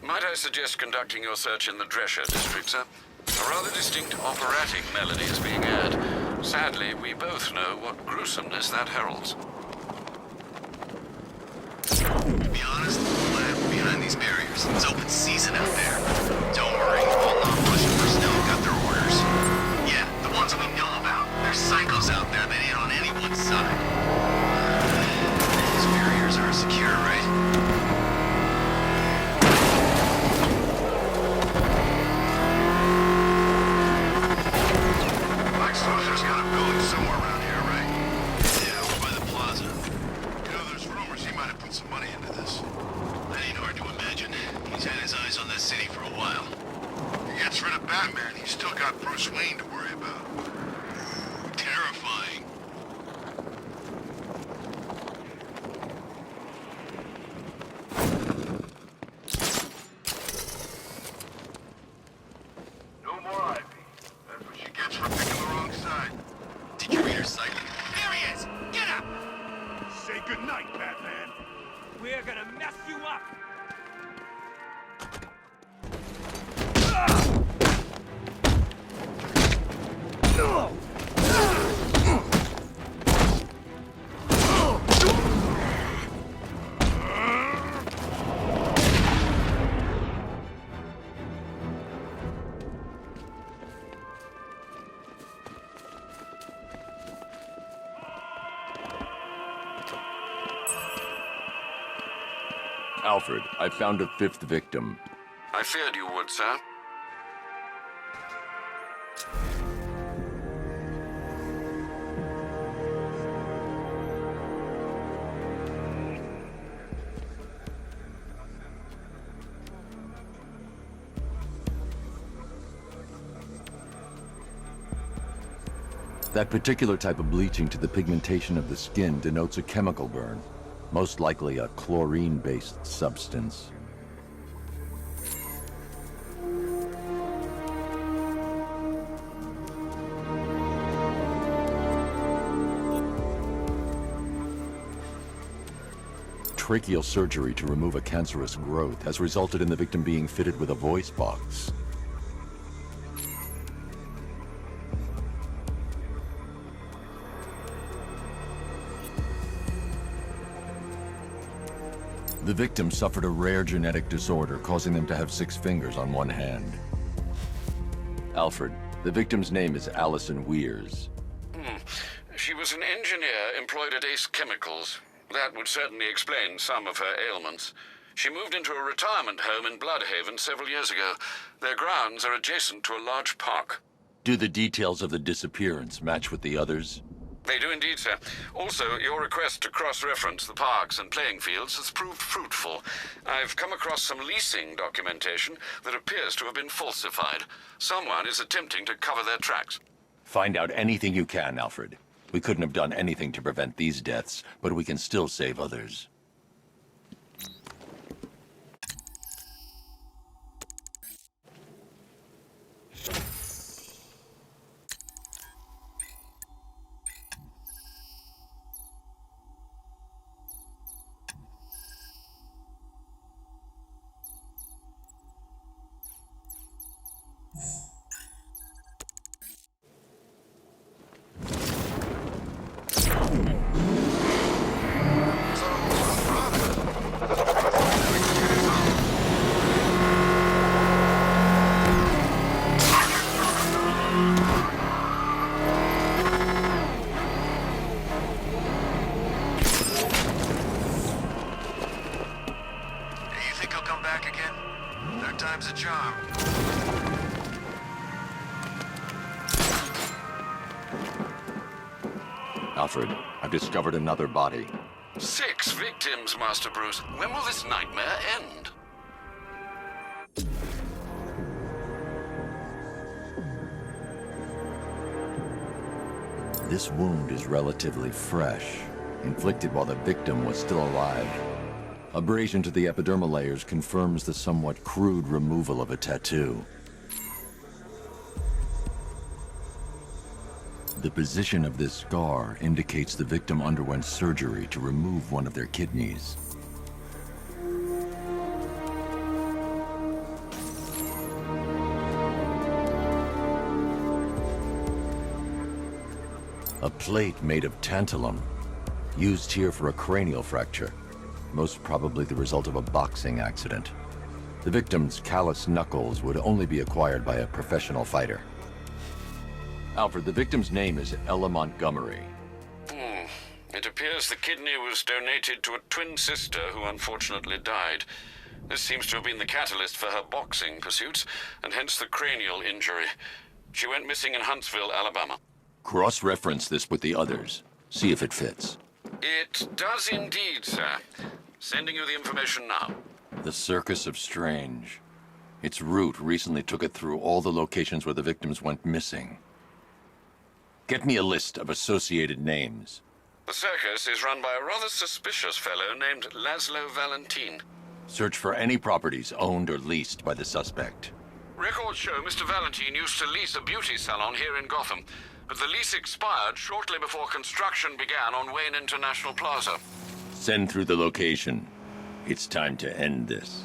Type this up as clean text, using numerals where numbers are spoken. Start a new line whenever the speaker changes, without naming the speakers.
Might I suggest conducting your search in the Drescher district, sir? A rather distinct operatic melody is being aired. Sadly, we both know what gruesomeness that heralds.
To be honest, I'm glad we're behind these barriers. It's open season out there. Don't worry, all non-Russian personnel got their orders. Yeah, the ones we know about. There's psychos out there that ain't on anyone's side. These barriers are secure, right?
There's got a building somewhere around here, right?
Yeah, over by the plaza.
You know, there's rumors he might have put some money into this.
That ain't hard to imagine. He's had his eyes on that city for a while.
He gets rid of Batman, he's still got Bruce Wayne to worry about.
Terrifying.
No more Ivy. That's what she gets for picking the wrong side.
Did you read her psychic? There he is! Get up!
Say goodnight, Batman.
We're gonna mess you up!
Alfred, I found a fifth victim.
I feared you would, sir.
That particular type of bleaching to the pigmentation of the skin denotes a chemical burn, most likely a chlorine-based substance. Tracheal surgery to remove a cancerous growth has resulted in the victim being fitted with a voice box. The victim suffered a rare genetic disorder, causing them to have 6 fingers on one hand. Alfred, the victim's name is Allison Weers.
She was an engineer employed at Ace Chemicals. That would certainly explain some of her ailments. She moved into a retirement home in Bloodhaven several years ago. Their grounds are adjacent to a large park.
Do the details of the disappearance match with the others?
They do indeed, sir. Also, your request to cross-reference the parks and playing fields has proved fruitful. I've come across some leasing documentation that appears to have been falsified. Someone is attempting to cover their tracks.
Find out anything you can, Alfred. We couldn't have done anything to prevent these deaths, but we can still save others.
Time's a charm.
Alfred, I've discovered another body.
6 victims, Master Bruce. When will this nightmare end?
This wound is relatively fresh, inflicted while the victim was still alive. Abrasion to the epidermal layers confirms the somewhat crude removal of a tattoo. The position of this scar indicates the victim underwent surgery to remove one of their kidneys. A plate made of tantalum, used here for a cranial fracture, most probably the result of a boxing accident. The victim's callous knuckles would only be acquired by a professional fighter. Alfred, the victim's name is Ella Montgomery.
It appears the kidney was donated to a twin sister who unfortunately died. This seems to have been the catalyst for her boxing pursuits, and hence the cranial injury. She went missing in Huntsville, Alabama.
Cross-reference this with the others. See if it fits.
It does indeed, sir. Sending you the information now.
The Circus of Strange. Its route recently took it through all the locations where the victims went missing. Get me a list of associated names.
The circus is run by a rather suspicious fellow named Laszlo Valentin.
Search for any properties owned or leased by the suspect.
Records show Mr. Valentin used to lease a beauty salon here in Gotham, but the lease expired shortly before construction began on Wayne International Plaza.
Send through the location. It's time to end this.